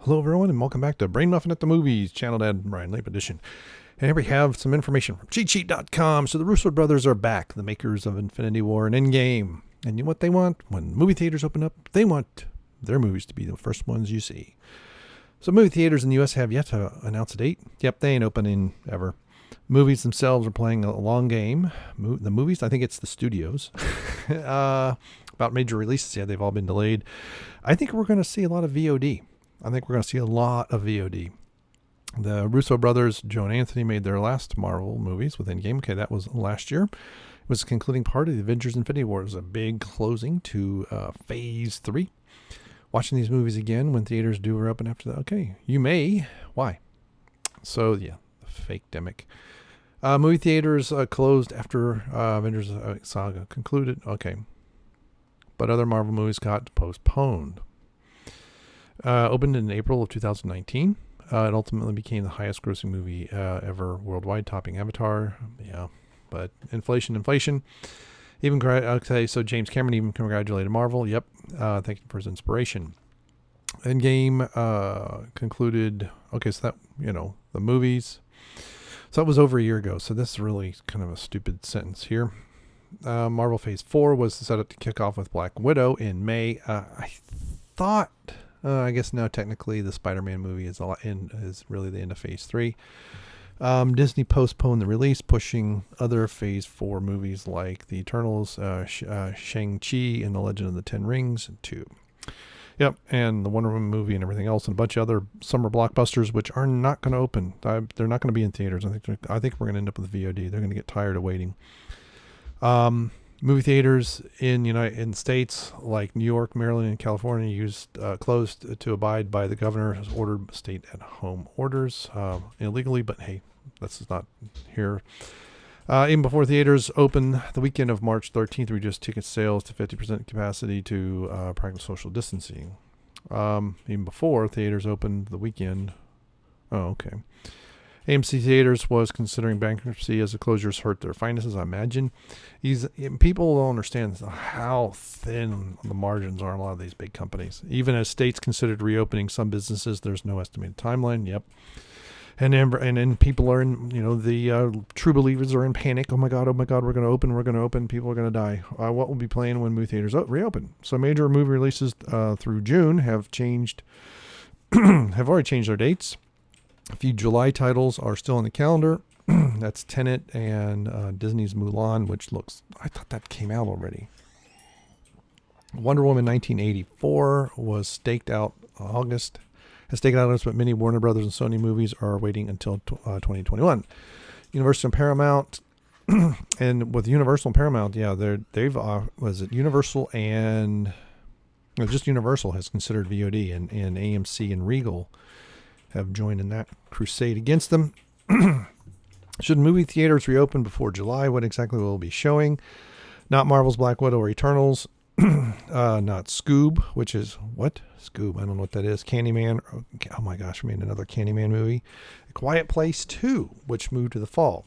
Hello everyone and welcome back to Brain Muffin at the Movies, channel Dad Bryon Lape edition. And here we have some information from CheatSheet.com. So the Russo brothers are back, the makers of Infinity War and Endgame. And you know what they want? When movie theaters open up, they want their movies to be the first ones you see. So movie theaters in the US have yet to announce a date. Yep, they ain't opening ever. Movies themselves are playing a long game. The movies, I think it's the studios. About major releases, yeah, they've all been delayed. I think we're going to see a lot of VOD. I think we're going to see a lot of VOD. The Russo brothers, Joe and Anthony, made their last Marvel movies with Endgame. Okay, that was last year. It was the concluding part of the Avengers Infinity War. It was a big closing to Phase 3. Watching these movies again when theaters do reopen after that. Okay, you may. Why? So, yeah, the fake demic. Movie theaters closed after Avengers saga concluded. Okay. But other Marvel movies got postponed. Opened in April of 2019. It ultimately became the highest grossing movie ever worldwide, topping Avatar. Yeah, but inflation. Even, okay, so James Cameron even congratulated Marvel. Yep, thank you for his inspiration. Endgame concluded, okay, so that, the movies. So that was over a year ago. So this is really kind of a stupid sentence here. Marvel Phase 4 was set up to kick off with Black Widow in May. I thought... I guess now technically the Spider-Man movie is really the end of Phase 3. Disney postponed the release, pushing other Phase 4 movies like The Eternals, Shang-Chi, and The Legend of the Ten Rings, too. Yep, and the Wonder Woman movie and everything else, and a bunch of other summer blockbusters, which are not going to open. They're not going to be in theaters. I think we're going to end up with VOD. They're going to get tired of waiting. Movie theaters in states like New York, Maryland, and California closed to abide by the governor's ordered stay-at-home orders illegally. But hey, this is not here. Even before theaters open the weekend of March 13th, reduced ticket sales to 50% capacity to practice social distancing. Even before theaters opened the weekend. Oh, okay. AMC Theaters was considering bankruptcy as the closures hurt their finances, I imagine. People don't understand how thin the margins are in a lot of these big companies. Even as states considered reopening some businesses, there's no estimated timeline. Yep. And then people are in, the true believers are in panic. Oh my God, we're going to open. People are going to die. What will be playing when movie theaters reopen? So major movie releases through June have already changed their dates. A few July titles are still on the calendar. That's Tenet and Disney's Mulan, I thought that came out already. Wonder Woman 1984 was staked out August, but many Warner Brothers and Sony movies are waiting until 2021. Universal and Paramount, and with Universal and Paramount, yeah, was it Universal and just Universal has considered VOD, and AMC and Regal have joined in that crusade against them. Should movie theaters reopen before July? What exactly will be showing? Not Marvel's Black Widow or Eternals. Not Scoob, which is what? Scoob, I don't know what that is. Candyman. Oh my gosh, we made another Candyman movie. A Quiet Place 2, which moved to the fall.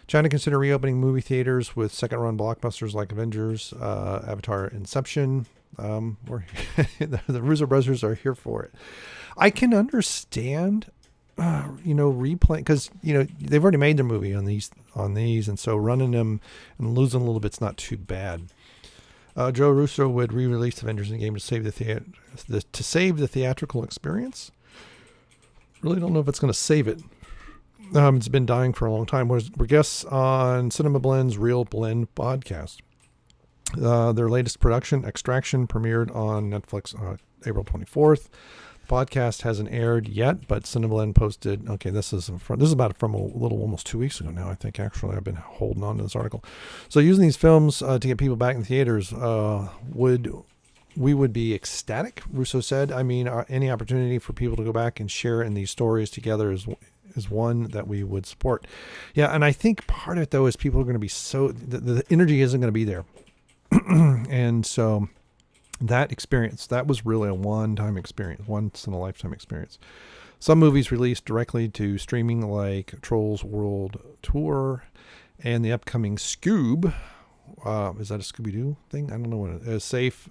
China consider reopening movie theaters with second-run blockbusters like Avengers, Avatar, Inception. The Russo brothers are here for it. I can understand, replaying, because they've already made their movie on these, and so running them and losing a little bit's not too bad. Joe Russo would re-release Avengers Endgame to save the theatrical experience. Really don't know if it's going to save it. It's been dying for a long time. We're guests on Cinema Blend's Real Blend podcast. Their latest production, Extraction, premiered on Netflix April 24th. The podcast hasn't aired yet, but Cineblend posted. Okay, this is about from almost 2 weeks ago now. I think actually I've been holding on to this article. So using these films to get people back in theaters would be ecstatic. Russo said. I mean, any opportunity for people to go back and share in these stories together is one that we would support. Yeah, and I think part of it though is people are going to be the energy isn't going to be there. And so that experience, that was really a one-time experience, once in a lifetime experience. Some movies released directly to streaming like Trolls World Tour and the upcoming Scoob. Is that a Scooby-Doo thing? I don't know what it is. Safe.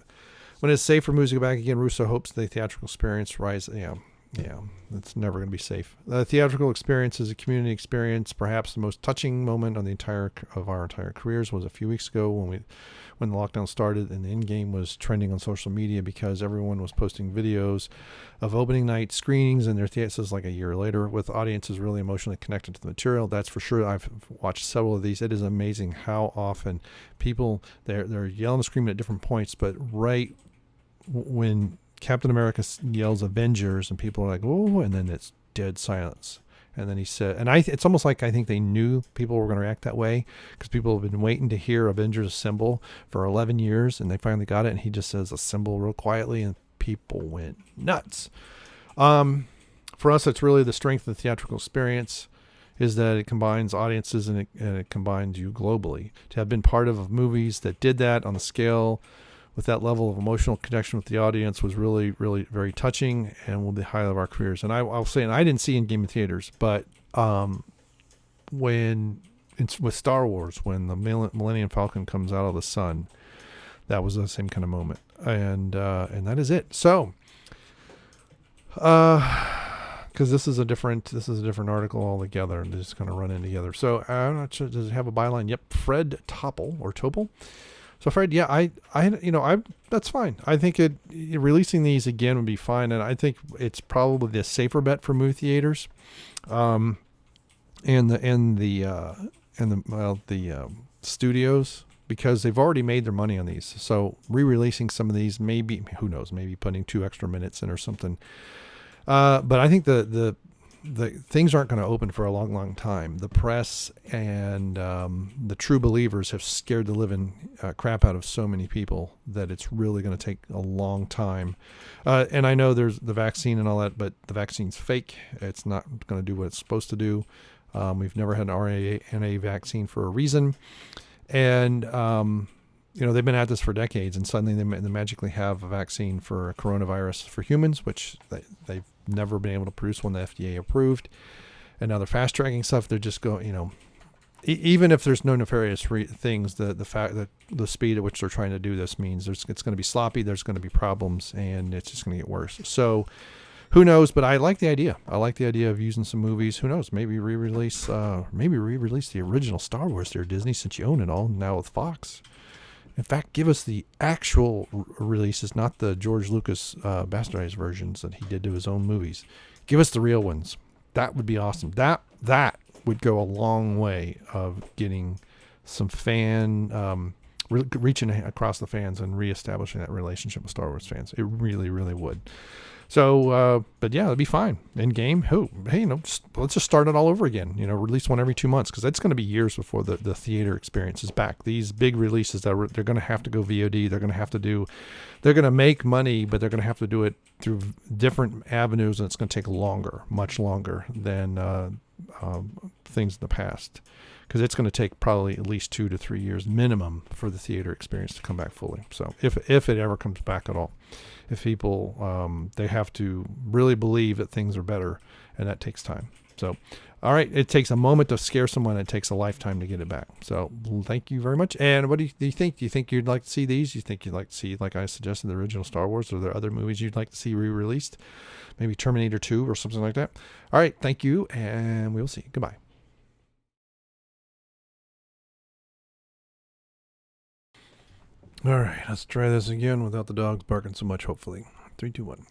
When it's safe for movies to go back again, Russo hopes the theatrical experience rise. Yeah, Yeah, it's never going to be safe. The theatrical experience is a community experience. Perhaps the most touching moment on our entire careers was a few weeks ago when the lockdown started and the Endgame was trending on social media because everyone was posting videos of opening night screenings in their theaters like a year later with audiences really emotionally connected to the material. That's for sure. I've watched several of these. It is amazing how often people they're yelling and screaming at different points, but right when Captain America yells Avengers and people are like, oh, and then it's dead silence. And then he said, and it's almost like I think they knew people were going to react that way because people have been waiting to hear Avengers Assemble for 11 years and they finally got it. And he just says Assemble real quietly and people went nuts. For us, it's really the strength of the theatrical experience is that it combines audiences and it combines you globally. To have been part of movies that did that on the scale with that level of emotional connection with the audience was really, really very touching and will be the highlight of our careers. And I'll say, and I didn't see Endgame in theaters, but when it's with Star Wars, when the Millennium Falcon comes out of the sun, that was the same kind of moment. And that is it. So, because this is a different article altogether, and they're just going to run in together. So I'm not sure. Does it have a byline? Yep, Fred Topel. So Fred, yeah, that's fine. I think releasing these again would be fine, and I think it's probably the safer bet for movie theaters, and the studios because they've already made their money on these. So re-releasing some of these, maybe who knows, maybe putting 2 extra minutes in or something. But I think the things aren't going to open for a long, long time. The press and the true believers have scared the living crap out of so many people that it's really going to take a long time. And I know there's the vaccine and all that, but the vaccine's fake. It's not going to do what it's supposed to do. We've never had an RNA vaccine for a reason. And, they've been at this for decades, and suddenly they magically have a vaccine for coronavirus for humans, which they've never been able to produce one the FDA approved. And now they're fast tracking stuff. They're just going, even if there's no nefarious things, the fact that the speed at which they're trying to do this means it's going to be sloppy. There's going to be problems, and it's just going to get worse. So who knows? But I like the idea. I like the idea of using some movies. Who knows? Maybe re-release the original Star Wars there, Disney, since you own it all now with Fox. In fact, give us the actual releases, not the George Lucas bastardized versions that he did to his own movies. Give us the real ones. That would be awesome. That would go a long way of getting some reaching across the fans and reestablishing that relationship with Star Wars fans. It really, really would. So, but yeah, it'd be fine. Endgame, let's just start it all over again. Release one every 2 months because it's going to be years before the theater experience is back. These big releases they're going to have to go VOD. They're going to make money, but they're going to have to do it through different avenues, and it's going to take much longer than things in the past. Because it's going to take probably at least 2 to 3 years minimum for the theater experience to come back fully. So if it ever comes back at all, if people they have to really believe that things are better, and that takes time. So, all right, it takes a moment to scare someone. It takes a lifetime to get it back. So thank you very much. And what do you think? Do you think you'd like to see these? Do you think you'd like to see, like I suggested, the original Star Wars? Or are there other movies you'd like to see re-released? Maybe Terminator 2 or something like that. All right, thank you, and we'll see. Goodbye. All right, let's try this again without the dogs barking so much, hopefully. 3, 2, 1.